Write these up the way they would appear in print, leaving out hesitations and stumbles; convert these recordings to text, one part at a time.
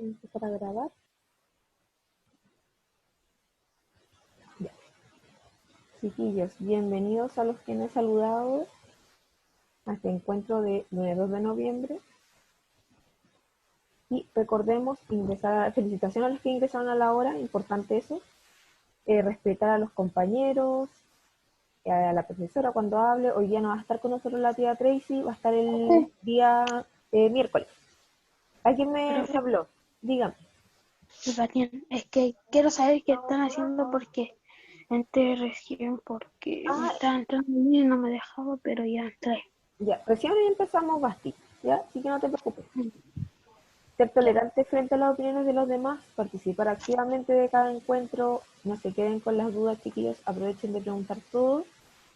Empezar a grabar. Ya. Chiquillos, bienvenidos a los que me he saludado a este encuentro de lunes 2 de noviembre. Y recordemos ingresar, felicitaciones a los que ingresaron a la hora, importante eso. Respetar a los compañeros, a la profesora cuando hable. Hoy día no va a estar con nosotros la tía Tracy, va a estar el día miércoles. ¿Alguien me habló? Dígame. Daniel, es que quiero saber qué están haciendo porque entré recién porque me estaba entrando y no me dejaba, pero ya entré. Ya, recién hoy empezamos, Basti, ¿ya? Así que no te preocupes. Ser tolerante frente a las opiniones de los demás, participar activamente de cada encuentro, no se queden con las dudas, chiquillos, aprovechen de preguntar todo.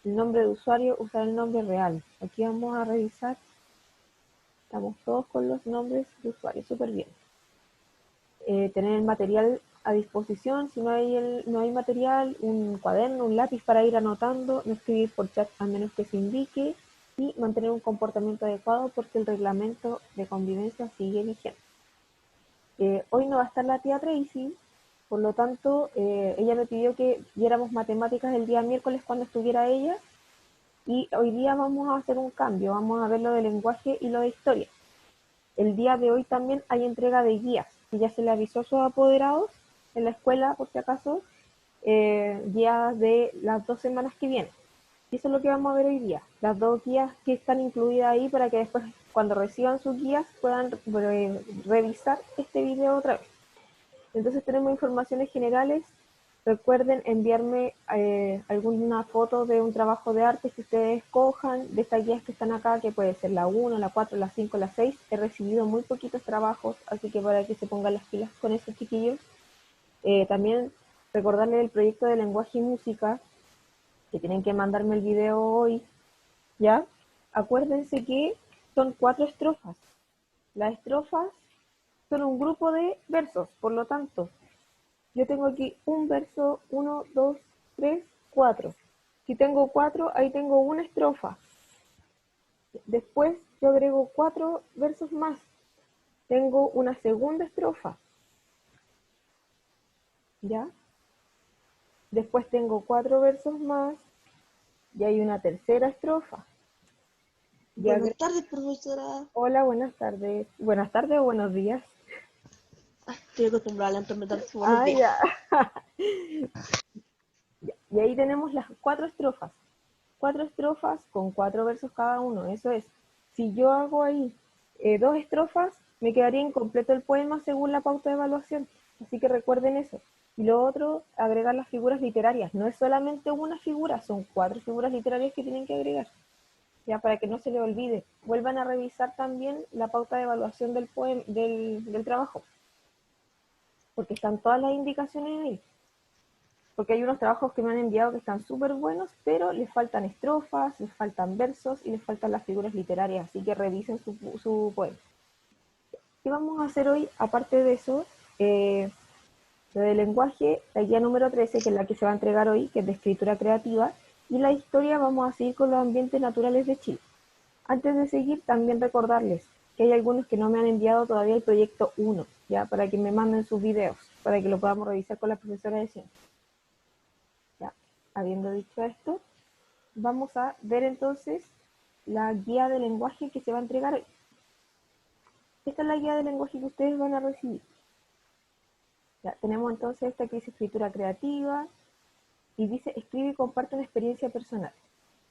El nombre de usuario, usar el nombre real. Aquí vamos a revisar, estamos todos con los nombres de usuario, súper bien. Tener el material a disposición, si no hay material, un cuaderno, un lápiz para ir anotando, no escribir por chat a menos que se indique, y mantener un comportamiento adecuado porque el reglamento de convivencia sigue vigente. Hoy no va a estar la tía Tracy, por lo tanto, ella me pidió que viéramos matemáticas el día miércoles cuando estuviera ella, y hoy día vamos a hacer un cambio, vamos a ver lo de lenguaje y lo de historia. El día de hoy también hay entrega de guías, que ya se le avisó a sus apoderados en la escuela, por si acaso, guías de las 2 semanas que vienen. Y eso es lo que vamos a ver hoy día, las 2 guías que están incluidas ahí para que después, cuando reciban sus guías, puedan revisar este video otra vez. Entonces tenemos informaciones generales. Recuerden enviarme alguna foto de un trabajo de arte que ustedes escojan, de estas guías que están acá, que puede ser la 1, la 4, la 5, la 6. He recibido muy poquitos trabajos, así que para que se pongan las pilas con esos chiquillos. También recordarles el proyecto de lenguaje y música, que tienen que mandarme el video hoy, ¿ya? Acuérdense que son 4 estrofas. Las estrofas son un grupo de versos, por lo tanto, yo tengo aquí un verso, 1, 2, 3, 4. Si tengo 4, ahí tengo una estrofa. Después yo agrego 4 versos más. Tengo una segunda estrofa. ¿Ya? Después tengo 4 versos más y hay una tercera estrofa. Buenas tardes, profesora. Hola, buenas tardes. Buenas tardes o buenos días. Estoy acostumbrada a implementar su buenos días. Ya. Y ahí tenemos las 4 estrofas. 4 estrofas con 4 versos cada uno. Eso es, si yo hago ahí 2 estrofas, me quedaría incompleto el poema según la pauta de evaluación. Así que recuerden eso. Y lo otro, agregar las figuras literarias. No es solamente una figura, son 4 figuras literarias que tienen que agregar. Ya, para que no se le olvide. Vuelvan a revisar también la pauta de evaluación del trabajo. Porque están todas las indicaciones ahí. Porque hay unos trabajos que me han enviado que están súper buenos, pero les faltan estrofas, les faltan versos y les faltan las figuras literarias, así que revisen su poema. ¿Qué vamos a hacer hoy? Aparte de eso, lo del lenguaje, la guía número 13, que es la que se va a entregar hoy, que es de escritura creativa, y la historia vamos a seguir con los ambientes naturales de Chile. Antes de seguir, también recordarles que hay algunos que no me han enviado todavía el proyecto 1, ya, para que me manden sus videos, para que lo podamos revisar con la profesora de ciencia. Habiendo dicho esto, vamos a ver entonces la guía de lenguaje que se va a entregar hoy. Esta es la guía de lenguaje que ustedes van a recibir. Ya, tenemos entonces esta que dice escritura creativa y dice escribe y comparte una experiencia personal.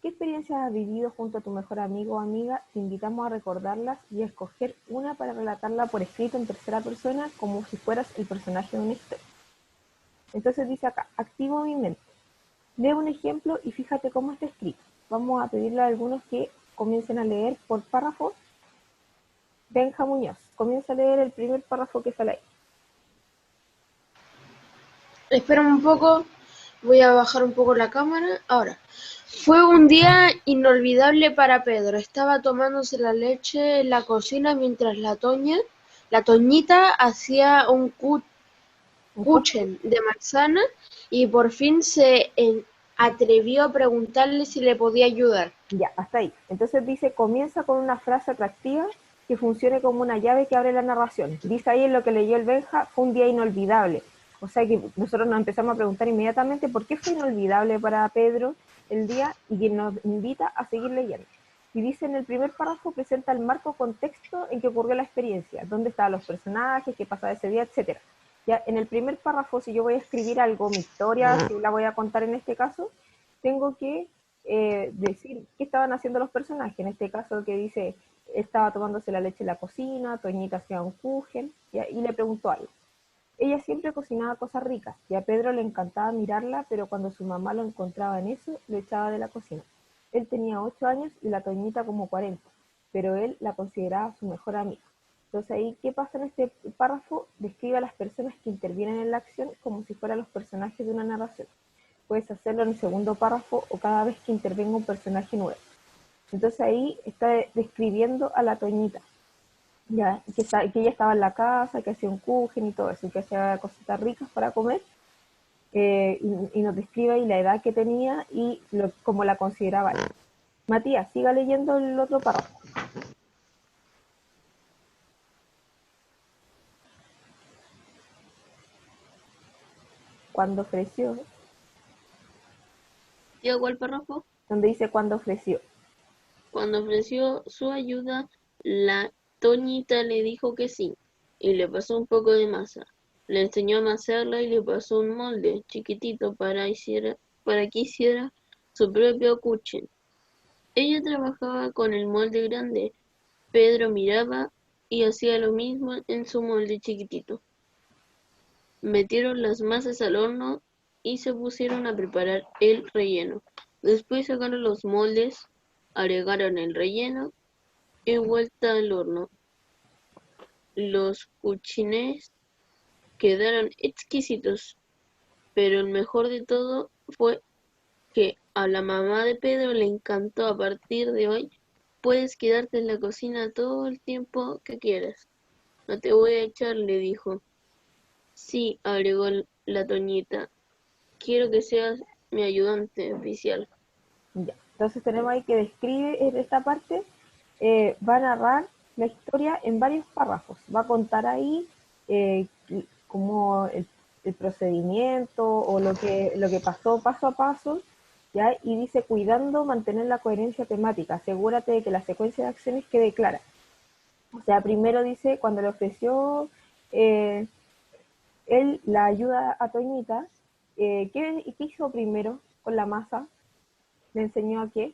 ¿Qué experiencias has vivido junto a tu mejor amigo o amiga? Te invitamos a recordarlas y a escoger una para relatarla por escrito en tercera persona como si fueras el personaje de una historia. Entonces dice acá, activo mi mente. Lee un ejemplo y fíjate cómo está escrito. Vamos a pedirle a algunos que comiencen a leer por párrafo. Benja Muñoz, comienza a leer el primer párrafo que sale ahí. Espera un poco, voy a bajar un poco la cámara. Ahora, fue un día inolvidable para Pedro. Estaba tomándose la leche en la cocina mientras la Toñita hacía un kuchen de manzana y por fin se atrevió a preguntarle si le podía ayudar. Ya, hasta ahí. Entonces dice, comienza con una frase atractiva que funcione como una llave que abre la narración. Dice ahí en lo que leyó el Benja, fue un día inolvidable. O sea que nosotros nos empezamos a preguntar inmediatamente por qué fue inolvidable para Pedro el día y que nos invita a seguir leyendo. Y dice en el primer párrafo, presenta el marco contexto en que ocurrió la experiencia, dónde estaban los personajes, qué pasaba ese día, etc. Ya en el primer párrafo, si yo voy a escribir algo, mi historia, si la voy a contar en este caso, tengo que decir qué estaban haciendo los personajes. En este caso que dice, estaba tomándose la leche en la cocina, Toñita hacía un kuchen, y le preguntó algo. Ella siempre cocinaba cosas ricas, y a Pedro le encantaba mirarla, pero cuando su mamá lo encontraba en eso, lo echaba de la cocina. Él tenía 8 años y la Toñita como 40, pero él la consideraba su mejor amiga. Entonces ahí, ¿qué pasa en este párrafo? Describe a las personas que intervienen en la acción como si fueran los personajes de una narración. Puedes hacerlo en el segundo párrafo o cada vez que intervenga un personaje nuevo. Entonces ahí está describiendo a la Toñita, ya, que ella estaba en la casa, que hacía un kuchen y todo eso, que hacía cositas ricas para comer, y nos describe ahí la edad que tenía y cómo la consideraba él. Matías, siga leyendo el otro párrafo. Cuando ofreció, ¿Llegó al párrafo? donde dice cuando ofreció. Cuando ofreció su ayuda, la Toñita le dijo que sí, y le pasó un poco de masa. Le enseñó a amasarla y le pasó un molde chiquitito para que hiciera su propio kuchen. Ella trabajaba con el molde grande. Pedro miraba y hacía lo mismo en su molde chiquitito. Metieron las masas al horno y se pusieron a preparar el relleno. Después sacaron los moldes, agregaron el relleno y vuelta al horno. Los cuchines quedaron exquisitos, pero el mejor de todo fue que a la mamá de Pedro le encantó. A partir de hoy puedes quedarte en la cocina todo el tiempo que quieras. No te voy a echar, le dijo. Sí, agregó la Toñita. Quiero que seas mi ayudante oficial. Ya. Entonces tenemos ahí que describe en esta parte, va a narrar la historia en varios párrafos, va a contar ahí eh, como el procedimiento o lo que pasó paso a paso, ¿ya? Y dice, cuidando mantener la coherencia temática, asegúrate de que la secuencia de acciones quede clara. O sea, primero dice, cuando le ofreció eh, él la ayuda a Toñita, ¿qué hizo primero con la masa? ¿Le enseñó a qué?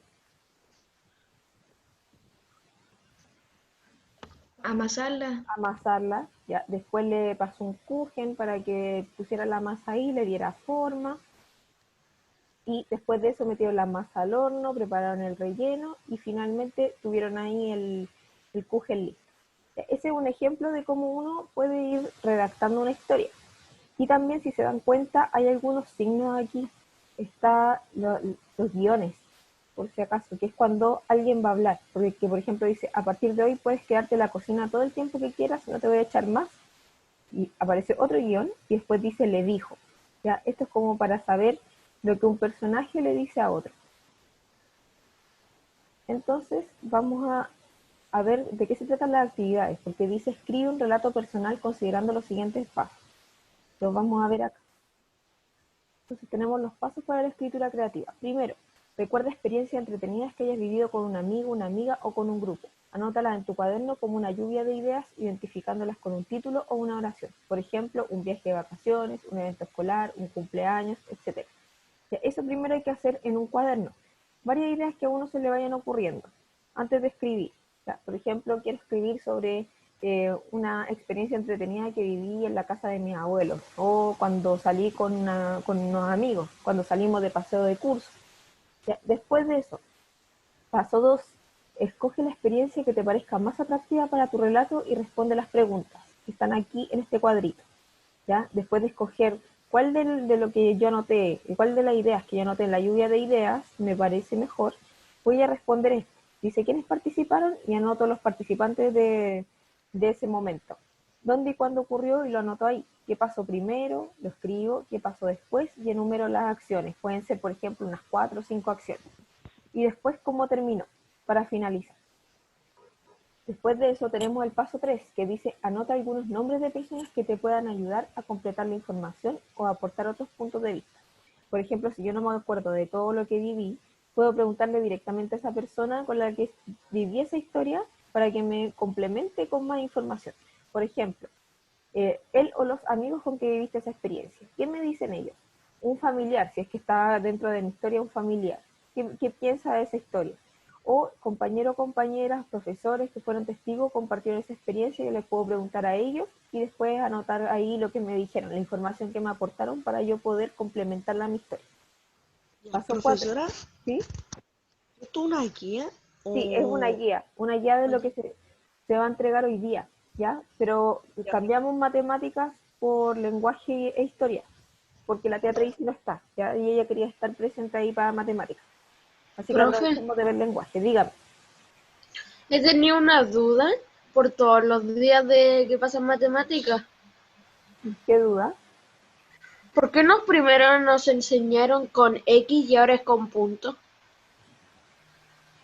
Amasarla. Amasarla, ya. Después le pasó un kuchen para que pusiera la masa ahí, le diera forma, y después de eso metieron la masa al horno, prepararon el relleno y finalmente tuvieron ahí el kuchen listo. Ese es un ejemplo de cómo uno puede ir redactando una historia. Y también, si se dan cuenta, hay algunos signos aquí. Está los guiones, por si acaso, que es cuando alguien va a hablar. Porque, por ejemplo, dice, a partir de hoy puedes quedarte en la cocina todo el tiempo que quieras, no te voy a echar más. Y aparece otro guión y después dice, le dijo. ¿Ya? Esto es como para saber lo que un personaje le dice a otro. Entonces, vamos a ver de qué se tratan las actividades, porque dice, escribe un relato personal considerando los siguientes pasos. Los vamos a ver acá. Entonces tenemos los pasos para la escritura creativa. Primero, recuerda experiencias entretenidas que hayas vivido con un amigo, una amiga o con un grupo. Anótalas en tu cuaderno como una lluvia de ideas, identificándolas con un título o una oración. Por ejemplo, un viaje de vacaciones, un evento escolar, un cumpleaños, etc. Eso primero hay que hacer en un cuaderno. Varias ideas que a uno se le vayan ocurriendo antes de escribir. Por ejemplo, quiero escribir sobre una experiencia entretenida que viví en la casa de mis abuelos, o cuando salí con unos amigos, cuando salimos de paseo de curso. Después de eso, paso 2, escoge la experiencia que te parezca más atractiva para tu relato y responde las preguntas que están aquí en este cuadrito. ¿Ya? Después de escoger cuál de lo que yo anoté, cuál de las ideas que yo anoté en la lluvia de ideas me parece mejor, voy a responder esto. Dice quiénes participaron y anoto los participantes de ese momento. ¿Dónde y cuándo ocurrió? Y lo anoto ahí. ¿Qué pasó primero? Lo escribo. ¿Qué pasó después? Y enumero las acciones. Pueden ser, por ejemplo, unas 4 o 5 acciones. Y después, ¿cómo terminó? Para finalizar. Después de eso tenemos el paso 3, que dice anota algunos nombres de personas que te puedan ayudar a completar la información o aportar otros puntos de vista. Por ejemplo, si yo no me acuerdo de todo lo que viví, puedo preguntarle directamente a esa persona con la que viví esa historia para que me complemente con más información. Por ejemplo, él o los amigos con que viviste esa experiencia. ¿Qué me dicen ellos? Un familiar, si es que está dentro de mi historia un familiar. ¿Qué piensa de esa historia? O compañeros, compañeras, profesores que fueron testigos, compartieron esa experiencia, yo les puedo preguntar a ellos y después anotar ahí lo que me dijeron, la información que me aportaron para yo poder complementarla a mi historia. Ya, Paso 4. profesora, ¿Sí? ¿esto es una guía Sí, es o...? una guía de lo que se va a entregar hoy día, ¿ya? Pero Ya. cambiamos matemáticas por lenguaje e historia, porque la tía Tracy no está, ¿ya? Y ella quería estar presente ahí para matemáticas. Así que Profe, aprovechemos de ver lenguaje. Dígame, he tenido una duda por todos los días de que pasan matemáticas. ¿qué duda? ¿Por qué no primero nos enseñaron con X y ahora es con punto?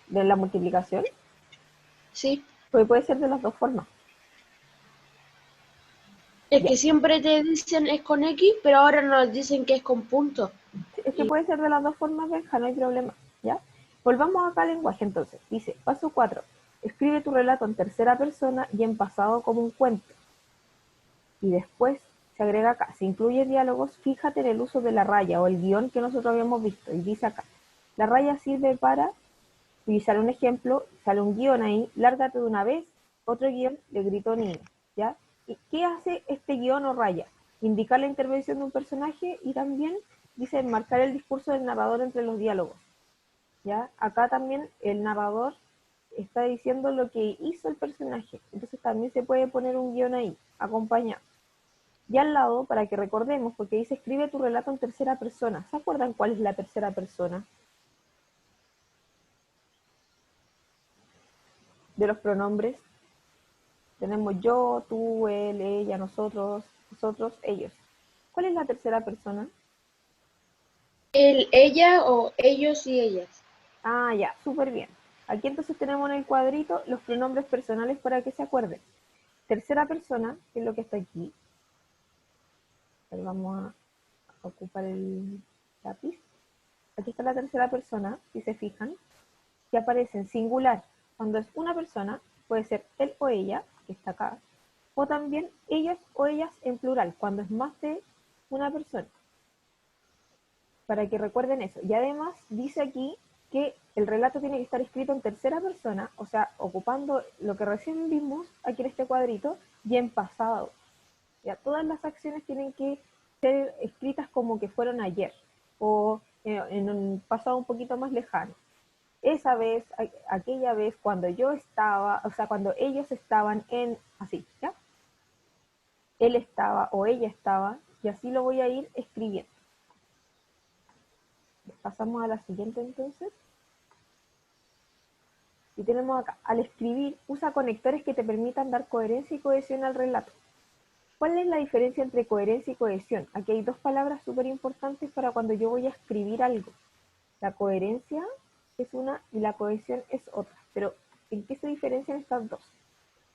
¿De la multiplicación? Sí, Pues puede ser de las dos formas. es Ya. que siempre te dicen es con X, pero ahora nos dicen que es con punto. Es que Y puede ser de las dos formas, Benja, no hay problema, ¿ya? Volvamos acá al lenguaje entonces. Dice, paso 4. Escribe tu relato en tercera persona y en pasado como un cuento. Y después se agrega acá, se incluye diálogos, fíjate en el uso de la raya o el guión que nosotros habíamos visto. Y dice acá, la raya sirve para, y sale un ejemplo, sale un guión ahí, lárgate de una vez, otro guión, le gritó niño, ¿ya? ¿Y qué hace este guión o raya? Indicar la intervención de un personaje y también dice marcar el discurso del narrador entre los diálogos, ¿ya? Acá también el narrador está diciendo lo que hizo el personaje, entonces también se puede poner un guión ahí, acompañado. Y al lado, para que recordemos, porque dice escribe tu relato en tercera persona. ¿Se acuerdan cuál es la tercera persona? De los pronombres. Tenemos yo, tú, él, ella, nosotros, ellos. ¿Cuál es la tercera persona? el, ella o ellos y ellas. Ah, ya, súper bien. Aquí entonces tenemos en el cuadrito los pronombres personales para que se acuerden. Tercera persona, que es lo que está aquí. Ahí vamos a ocupar el lápiz. Aquí está la tercera persona, si se fijan, que aparece en singular. Cuando es una persona, puede ser él o ella, que está acá, o también ellos o ellas en plural, cuando es más de una persona. Para que recuerden eso. Y además dice aquí que el relato tiene que estar escrito en tercera persona, o sea, ocupando lo que recién vimos aquí en este cuadrito, y en pasado. Ya, todas las acciones tienen que ser escritas como que fueron ayer, o en un pasado un poquito más lejano. Esa vez, aquella vez, cuando yo estaba, o sea, cuando ellos estaban en, así, ¿ya? Él estaba o ella estaba, y así lo voy a ir escribiendo. Pasamos a la siguiente entonces. Y tenemos acá, al escribir, usa conectores que te permitan dar coherencia y cohesión al relato. ¿Cuál es la diferencia entre coherencia y cohesión? Aquí hay dos palabras súper importantes para cuando yo voy a escribir algo. La coherencia es una y la cohesión es otra. Pero, ¿en qué se diferencian estas dos?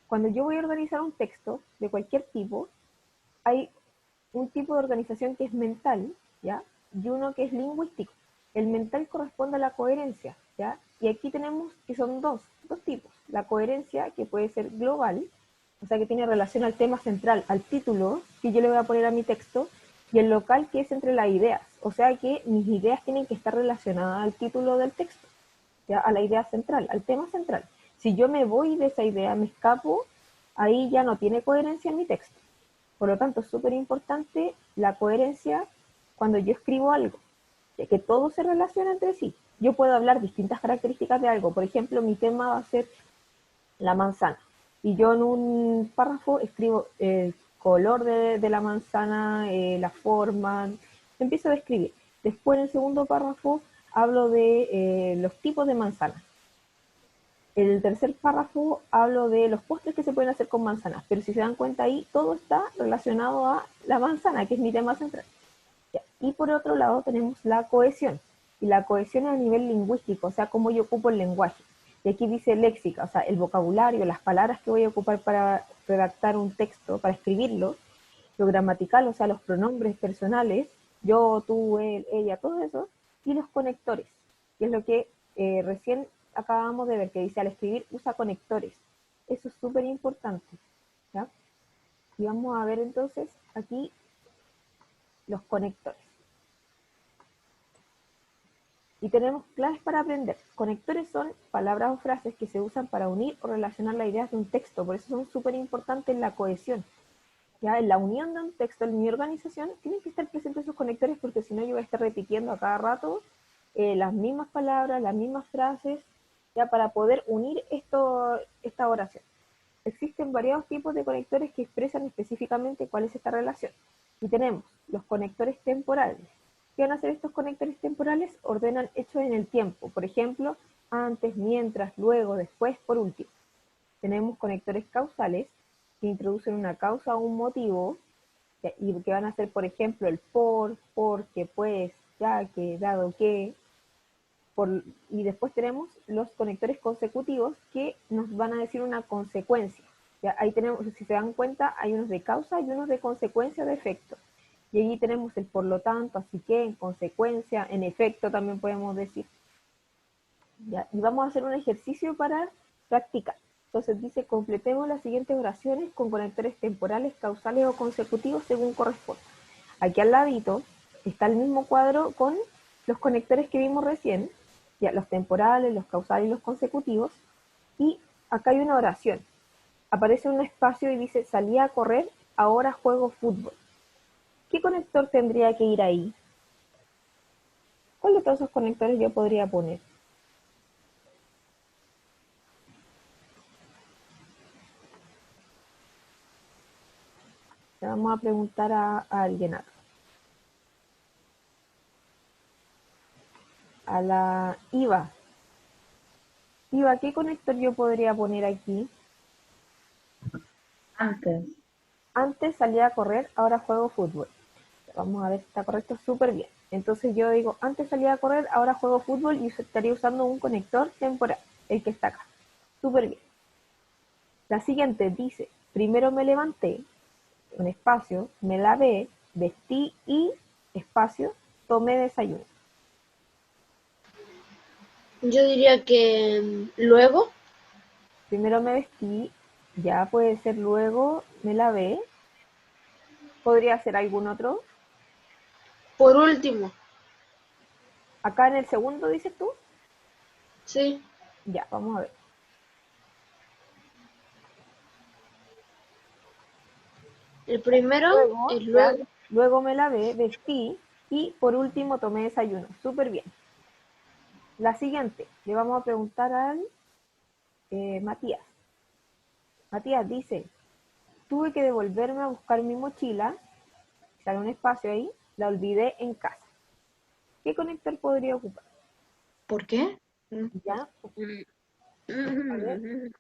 Cuando yo voy a organizar un texto de cualquier tipo, hay un tipo de organización que es mental, ¿ya? Y uno que es lingüístico. El mental corresponde a la coherencia, ¿ya? Y aquí tenemos que son dos tipos. La coherencia, que puede ser global, o sea, que tiene relación al tema central, al título que yo le voy a poner a mi texto, y el local, que es entre las ideas, o sea, que mis ideas tienen que estar relacionadas al título del texto, ¿ya? A la idea central, al tema central. Si yo me voy de esa idea, me escapo, ahí ya no tiene coherencia en mi texto. Por lo tanto, es súper importante la coherencia cuando yo escribo algo, ya que todo se relaciona entre sí. Yo puedo hablar distintas características de algo. Por ejemplo, mi tema va a ser la manzana. Y yo en un párrafo escribo el color de la manzana, la forma, empiezo a describir. Después en el segundo párrafo hablo de los tipos de manzanas. En el tercer párrafo hablo de los postres que se pueden hacer con manzanas, pero si se dan cuenta ahí, todo está relacionado a la manzana, que es mi tema central. Ya. Y por otro lado tenemos la cohesión, y la cohesión es a nivel lingüístico, o sea, cómo yo ocupo el lenguaje. Y aquí dice léxica, o sea, el vocabulario, las palabras que voy a ocupar para redactar un texto, para escribirlo, lo gramatical, o sea, los pronombres personales, yo, tú, él, ella, todo eso, y los conectores, que es lo que recién acabamos de ver, que dice al escribir usa conectores. Eso es súper importante, ¿ya? Y vamos a ver entonces aquí los conectores. Y tenemos claves para aprender. Conectores son palabras o frases que se usan para unir o relacionar las ideas de un texto, por eso son súper importantes en la cohesión. Ya en la unión de un texto, en mi organización, tienen que estar presentes sus conectores porque si no yo voy a estar repitiendo a cada rato las mismas palabras, las mismas frases, ya para poder unir esta oración. Existen varios tipos de conectores que expresan específicamente cuál es esta relación. Y tenemos los conectores temporales. ¿Qué van a hacer estos conectores temporales? Ordenan hechos en el tiempo. Por ejemplo, antes, mientras, luego, después, por último. Tenemos conectores causales que introducen una causa o un motivo y que van a ser, por ejemplo, el por, porque, pues, ya que, dado que. Y después tenemos los conectores consecutivos que nos van a decir una consecuencia. ¿Ya? Ahí tenemos, si se dan cuenta, hay unos de causa y unos de consecuencia de efecto. Y allí tenemos el por lo tanto, así que, en consecuencia, en efecto también podemos decir. ¿Ya? Y vamos a hacer un ejercicio para practicar. Entonces dice, completemos las siguientes oraciones con conectores temporales, causales o consecutivos según corresponda. Aquí al ladito está el mismo cuadro con los conectores que vimos recién, ya los temporales, los causales y los consecutivos. Y acá hay una oración. Aparece un espacio y dice, salí a correr, ahora juego fútbol. ¿Qué conector tendría que ir ahí? ¿Cuál de todos esos conectores yo podría poner? Le vamos a preguntar a alguien acá. A la IVA. IVA, ¿qué conector yo podría poner aquí? Antes. Antes salía a correr, ahora juego fútbol. Vamos a ver si está correcto, súper bien. Entonces yo digo, antes salía a correr, ahora juego fútbol y estaría usando un conector temporal, el que está acá. Súper bien. La siguiente dice, primero me levanté, un espacio, me lavé, vestí y, espacio, tomé desayuno. Yo diría que luego, Primero me vestí, ya puede ser luego me lavé, podría ser algún otro. por último, Acá en el segundo dices tú, sí. ya, vamos a ver. El primero Luego, es ya, luego. luego me lavé, vestí y por último tomé desayuno. Súper bien. La siguiente, le vamos a preguntar al Matías. Matías dice, tuve que devolverme a buscar mi mochila, sale un espacio ahí, la olvidé en casa. ¿Qué conector podría ocupar? ¿Por qué? ¿Ya? A ver,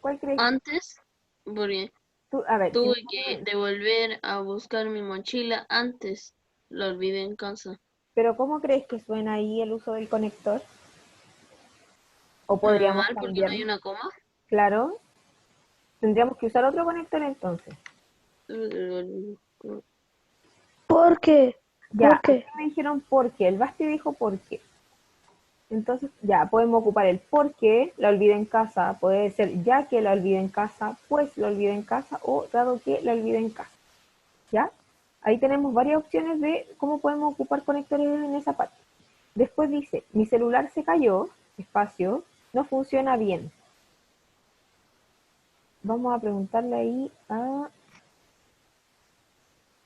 ¿cuál crees Antes, porque tú? A ver, si no, tuve que devolver a buscar mi mochila antes, la olvidé en casa. pero ¿cómo crees que suena ahí el uso del conector? ¿O podríamos Mal porque cambiar? no hay una coma. Claro, tendríamos que usar otro conector entonces. ¿Por qué? Ya, ¿Por aquí qué? me dijeron por qué, el Basti dijo por qué. Entonces, ya, podemos ocupar el por qué la olvidé en casa, puede ser ya que la olvidé en casa, pues la olvidé en casa, o dado que la olvidé en casa. ¿Ya? Ahí tenemos varias opciones de cómo podemos ocupar conectores en esa parte. Después dice, mi celular se cayó, espacio, no funciona bien. Vamos a preguntarle ahí a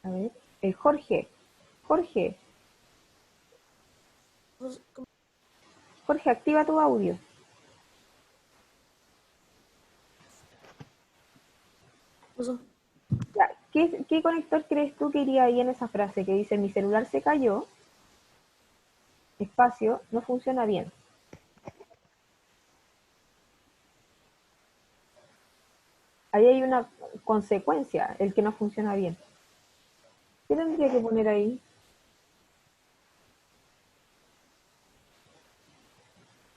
ver, el Jorge. Jorge, Jorge, activa tu audio. Ya, ¿qué conector crees tú que iría ahí en esa frase que dice mi celular se cayó, espacio, no funciona bien? Ahí hay una consecuencia, el que no funciona bien. ¿Qué tendría que poner ahí?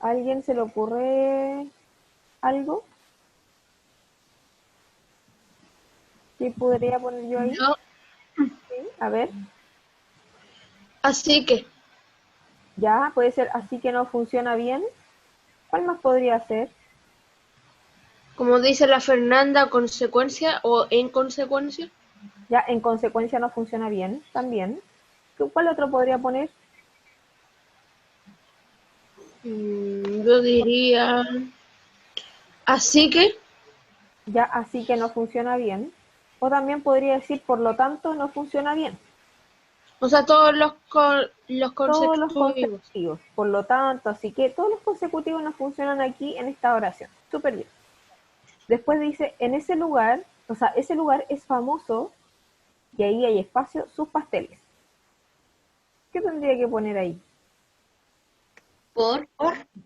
¿A alguien se le ocurre algo? ¿Qué podría poner yo ahí? Yo, Sí, a ver, así que, ya, puede ser así que no funciona bien. ¿Cuál más podría ser? como dice la Fernanda, consecuencia o en consecuencia. Ya, en consecuencia no funciona bien, también. ¿Cuál otro podría poner? Yo diría, así que, Ya, así que no funciona bien. O también podría decir, por lo tanto, no funciona bien. o sea, todos los Todos los consecutivos. consecutivos. Por lo tanto, así que todos los consecutivos no funcionan aquí en esta oración. Súper bien. Después dice, en ese lugar, o sea, ese lugar es famoso y ahí hay espacio, sus pasteles. ¿Qué tendría que poner ahí? Por,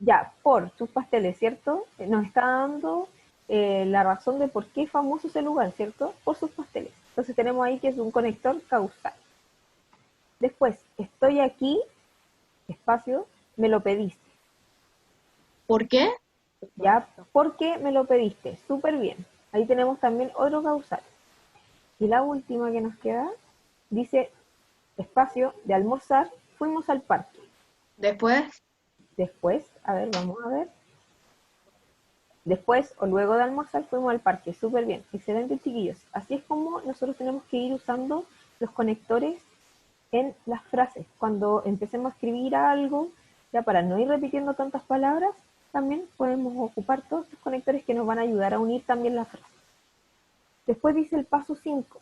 Ya, por sus pasteles, ¿cierto? Nos está dando la razón de por qué es famoso ese lugar, ¿cierto? Por sus pasteles. Entonces tenemos ahí que es un conector causal. Después, estoy aquí, espacio, me lo pediste. ¿Por qué? ¿Ya? ¿Por qué me lo pediste? Súper bien. Ahí tenemos también otro causal. Y la última que nos queda, dice, espacio, de almorzar, fuimos al parque. Después, Después, a ver, vamos a ver. Después o luego de almorzar fuimos al parque. Súper bien. Excelente, chiquillos. Así es como nosotros tenemos que ir usando los conectores en las frases. Cuando empecemos a escribir algo, ya para no ir repitiendo tantas palabras, también podemos ocupar todos estos conectores que nos van a ayudar a unir también las frases. Después dice el paso 5.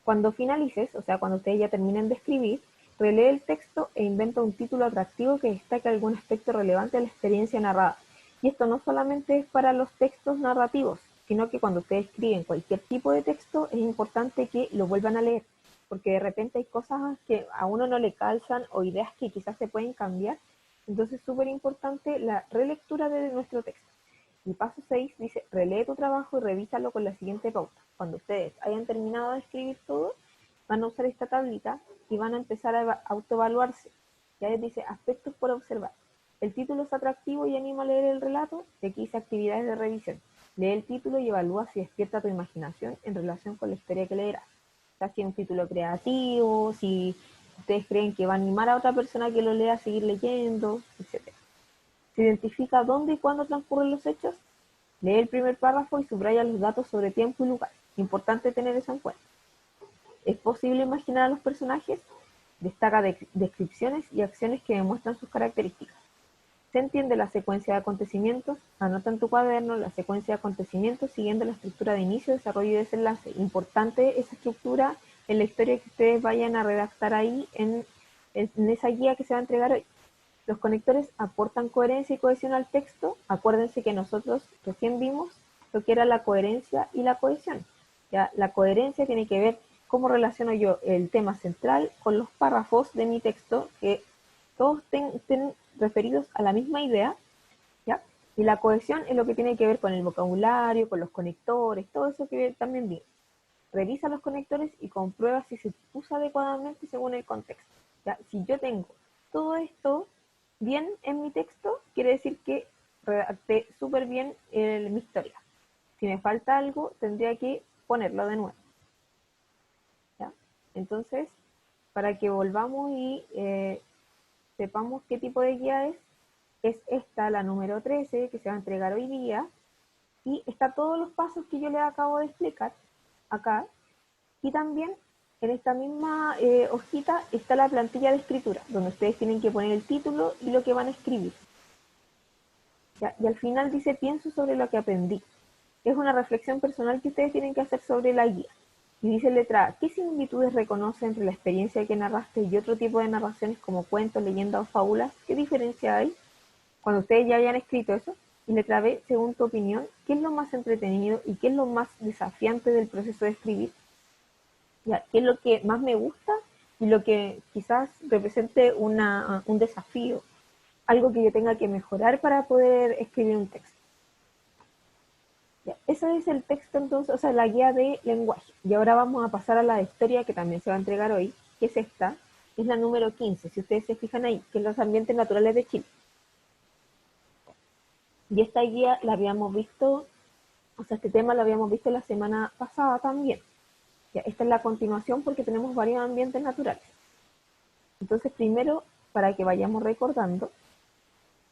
Cuando finalices, o sea, cuando ustedes ya terminen de escribir, relee el texto e inventa un título atractivo que destaque algún aspecto relevante de la experiencia narrada. Y esto no solamente es para los textos narrativos, sino que cuando ustedes escriben cualquier tipo de texto es importante que lo vuelvan a leer, porque de repente hay cosas que a uno no le calzan o ideas que quizás se pueden cambiar. Entonces es súper importante la relectura de nuestro texto. El paso 6 dice, relee tu trabajo y revísalo con la siguiente pauta. Cuando ustedes hayan terminado de escribir todo, van a usar esta tablita y van a empezar a autoevaluarse. Ya les dice, aspectos por observar. El título es atractivo y anima a leer el relato. Y aquí dice actividades de revisión. Lee el título y evalúa si despierta tu imaginación en relación con la historia que leerás. O sea, si es un título creativo, si ustedes creen que va a animar a otra persona que lo lea a seguir leyendo, etcétera. Se identifica dónde y cuándo transcurren los hechos. Lee el primer párrafo y subraya los datos sobre tiempo y lugar. Importante tener eso en cuenta. ¿Es posible imaginar a los personajes? Destaca descripciones y acciones que demuestran sus características. ¿Se entiende la secuencia de acontecimientos? Anota en tu cuaderno la secuencia de acontecimientos siguiendo la estructura de inicio, desarrollo y desenlace. Importante esa estructura en la historia que ustedes vayan a redactar ahí en esa guía que se va a entregar hoy. Los conectores aportan coherencia y cohesión al texto. Acuérdense que nosotros recién vimos lo que era la coherencia y la cohesión. ¿Ya? La coherencia tiene que ver cómo relaciono yo el tema central con los párrafos de mi texto, que todos estén referidos a la misma idea. ¿Ya? Y la cohesión es lo que tiene que ver con el vocabulario, con los conectores, todo eso que también vimos. Revisa los conectores y comprueba si se usa adecuadamente según el contexto. ¿Ya? Si yo tengo todo esto bien en mi texto, quiere decir que redacté súper bien mi historia. Si me falta algo, tendría que ponerlo de nuevo. ¿Ya? Entonces, para que volvamos y sepamos qué tipo de guía es esta, la número 13, que se va a entregar hoy día, y está todos los pasos que yo les acabo de explicar acá, y también en esta misma hojita está la plantilla de escritura, donde ustedes tienen que poner el título y lo que van a escribir. ¿Ya? Y al final dice, pienso sobre lo que aprendí. Es una reflexión personal que ustedes tienen que hacer sobre la guía. Y dice letra A, ¿qué similitudes reconoce entre la experiencia que narraste y otro tipo de narraciones como cuentos, leyendas o fábulas? ¿Qué diferencia hay? Cuando ustedes ya hayan escrito eso. Y letra B, según tu opinión, ¿qué es lo más entretenido y qué es lo más desafiante del proceso de escribir? ¿Ya? ¿Qué es lo que más me gusta y lo que quizás represente un desafío? Algo que yo tenga que mejorar para poder escribir un texto. Ya, ese es el texto entonces, o sea, la guía de lenguaje. Y ahora vamos a pasar a la historia que también se va a entregar hoy, que es esta, es la número 15, si ustedes se fijan ahí, que es los ambientes naturales de Chile. Y esta guía la habíamos visto, o sea, este tema lo habíamos visto la semana pasada también. Ya, esta es la continuación porque tenemos varios ambientes naturales. Entonces, primero, para que vayamos recordando,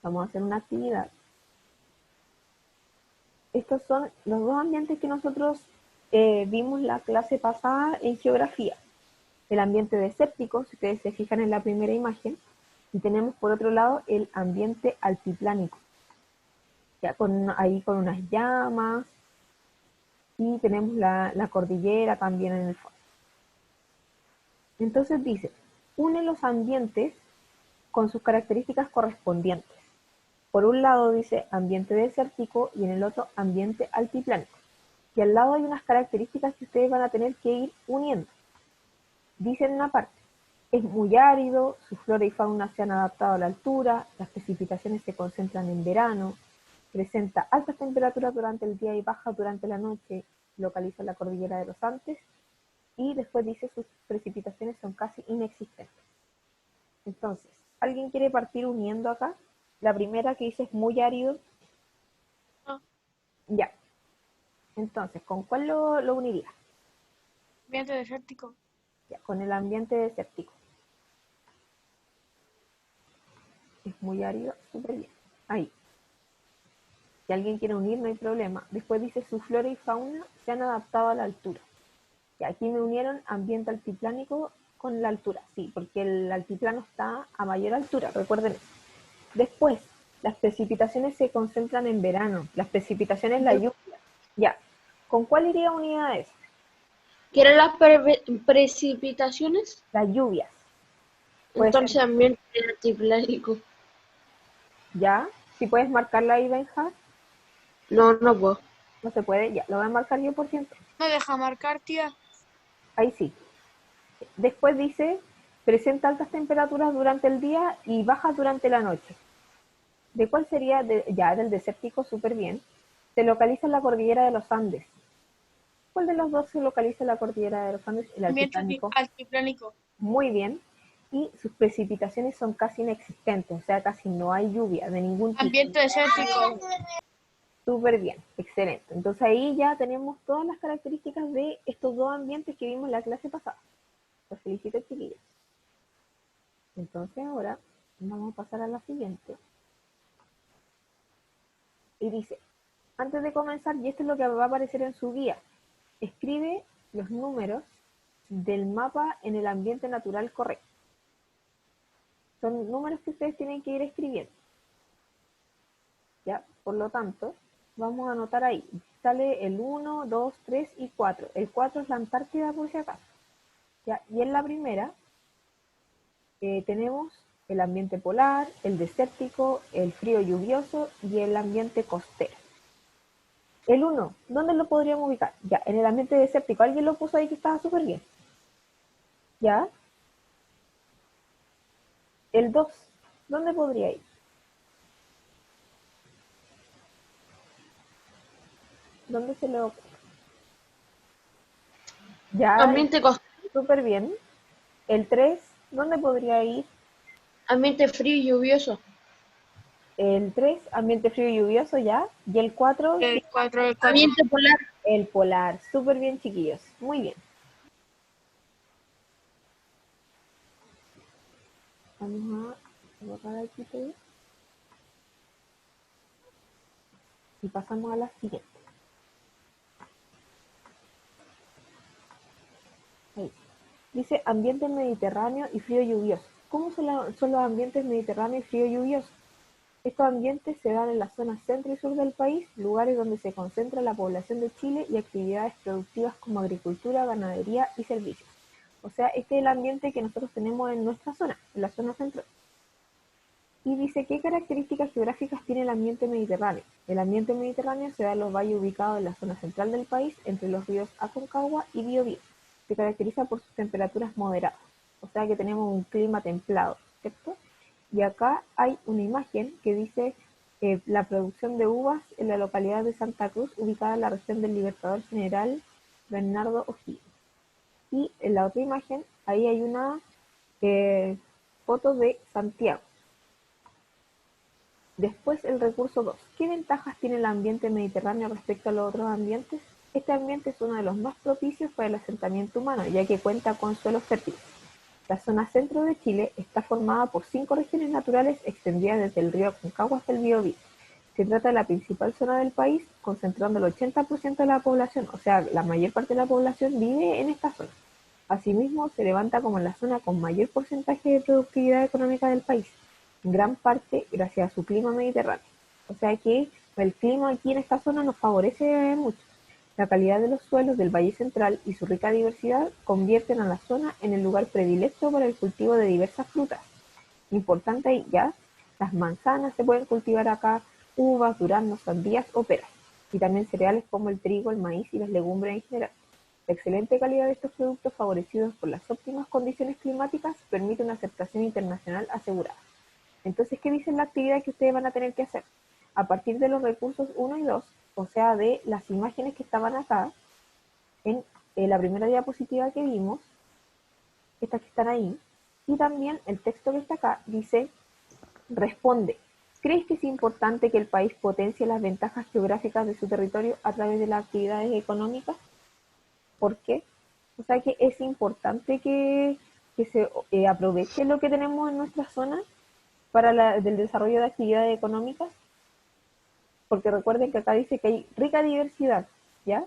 vamos a hacer una actividad. Estos son los dos ambientes que nosotros vimos la clase pasada en geografía. El ambiente desértico, si ustedes se fijan en la primera imagen, y tenemos por otro lado el ambiente altiplánico, ya ahí con unas llamas, y tenemos la cordillera también en el fondo. Entonces dice, une los ambientes con sus características correspondientes. Por un lado dice ambiente desértico y en el otro ambiente altiplánico. Y al lado hay unas características que ustedes van a tener que ir uniendo. Dice en una parte, es muy árido, su flora y fauna se han adaptado a la altura, las precipitaciones se concentran en verano, presenta altas temperaturas durante el día y bajas durante la noche, localiza la cordillera de los Andes, y después dice sus precipitaciones son casi inexistentes. Entonces, ¿alguien quiere partir uniendo acá? La primera que dice es muy árido. No. Ya. Entonces, ¿con cuál lo uniría? Ambiente desértico. Ya, con el ambiente desértico. Es muy árido, súper bien. Ahí. Si alguien quiere unir, no hay problema. Después dice su flora y fauna se han adaptado a la altura. Y aquí me unieron ambiente altiplánico con la altura. Sí, porque el altiplano está a mayor altura, recuerden eso. Después, las precipitaciones se concentran en verano. Las precipitaciones, la lluvia. Ya. ¿Con cuál iría unida a eso? ¿Quieren las precipitaciones? Las lluvias. Puede Entonces ser, ambiente altiplánico. ¿ya? Si puedes marcarla ahí, Benja. No, no puedo. No se puede, ya. Lo voy a marcar yo por ciento. ¿Me deja marcar, tía? Ahí sí. Después dice, presenta altas temperaturas durante el día y bajas durante la noche. ¿De cuál sería? Ya, del desértico, súper bien. Se localiza en la cordillera de los Andes. ¿Cuál de los dos se localiza en la cordillera de los Andes? El Ambiente altiplánico. altiplánico. Muy bien. Y sus precipitaciones son casi inexistentes, o sea, casi no hay lluvia de ningún tipo. Ambiente desértico. Súper bien, excelente. Entonces ahí ya tenemos todas las características de estos dos ambientes que vimos en la clase pasada. Los felicito, chiquillos. Entonces ahora vamos a pasar a la siguiente. Y dice, antes de comenzar, y esto es lo que va a aparecer en su guía, escribe los números del mapa en el ambiente natural correcto. Son números que ustedes tienen que ir escribiendo. ¿Ya? Por lo tanto, vamos a anotar ahí. Sale el 1, 2, 3 y 4. El 4 es la Antártida por si acaso. ¿Ya? Y en la primera tenemos el ambiente polar, el desértico, el frío lluvioso y el ambiente costero. El 1, ¿dónde lo podríamos ubicar? Ya, en el ambiente desértico. ¿Alguien lo puso ahí que estaba súper bien? ¿Ya? El 2, ¿dónde podría ir? ¿Dónde se le ocurre? Ya, Ambiente costero. súper bien. El 3, ¿dónde podría ir? Ambiente frío y lluvioso. El 3, ambiente frío y lluvioso, ya. Y el 4, El 4, el 4. Ambiente polar. el polar. Súper bien, chiquillos. Muy bien. Vamos a borrar aquí todo. Y pasamos a la siguiente. Ahí. Dice ambiente mediterráneo y frío lluvioso. ¿Cómo son los ambientes mediterráneo y frío lluvioso? Estos ambientes se dan en las zonas centro y sur del país, lugares donde se concentra la población de Chile y actividades productivas como agricultura, ganadería y servicios. O sea, este es el ambiente que nosotros tenemos en nuestra zona, en la zona central. Y dice, ¿qué características geográficas tiene el ambiente mediterráneo? El ambiente mediterráneo se da en los valles ubicados en la zona central del país, entre los ríos Aconcagua y Biobío. Se caracteriza por sus temperaturas moderadas, o sea que tenemos un clima templado, ¿cierto? Y acá hay una imagen que dice la producción de uvas en la localidad de Santa Cruz, ubicada en la región del Libertador General Bernardo O'Higgins. Y en la otra imagen, ahí hay una foto de Santiago. Después el recurso 2. ¿Qué ventajas tiene el ambiente mediterráneo respecto a los otros ambientes? Este ambiente es uno de los más propicios para el asentamiento humano, ya que cuenta con suelos fértiles. La zona centro de Chile está formada por 5 regiones naturales extendidas desde el río Aconcagua hasta el Biobío. Se trata de la principal zona del país, concentrando el 80% de la población, o sea, la mayor parte de la población vive en esta zona. Asimismo, se levanta como la zona con mayor porcentaje de productividad económica del país, en gran parte gracias a su clima mediterráneo. O sea que el clima aquí en esta zona nos favorece mucho. La calidad de los suelos del Valle Central y su rica diversidad convierten a la zona en el lugar predilecto para el cultivo de diversas frutas. Importante ahí ya, las manzanas se pueden cultivar acá, uvas, duraznos, sandías o peras, y también cereales como el trigo, el maíz y las legumbres en general. La excelente calidad de estos productos favorecidos por las óptimas condiciones climáticas permite una aceptación internacional asegurada. Entonces, ¿qué dice la actividad que ustedes van a tener que hacer? A partir de los recursos 1 y 2, o sea, de las imágenes que estaban acá, en la primera diapositiva que vimos, estas que están ahí, y también el texto que está acá, dice, responde, ¿crees que es importante que el país potencie las ventajas geográficas de su territorio a través de las actividades económicas? ¿Por qué? O sea que es importante que se aproveche lo que tenemos en nuestra zona para el desarrollo de actividades económicas, porque recuerden que acá dice que hay rica diversidad, ¿ya?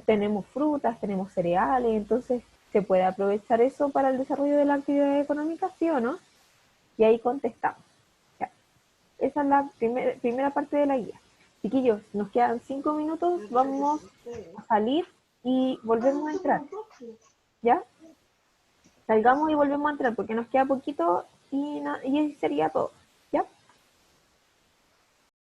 Tenemos frutas, tenemos cereales, entonces se puede aprovechar eso para el desarrollo de la actividad económica, ¿sí o no? Y ahí contestamos. ¿Ya? Esa es la primera parte de la guía. Chiquillos, nos quedan 5 minutos, vamos a salir y volvemos a entrar, ¿ya? Salgamos y volvemos a entrar porque nos queda poquito y eso sería todo.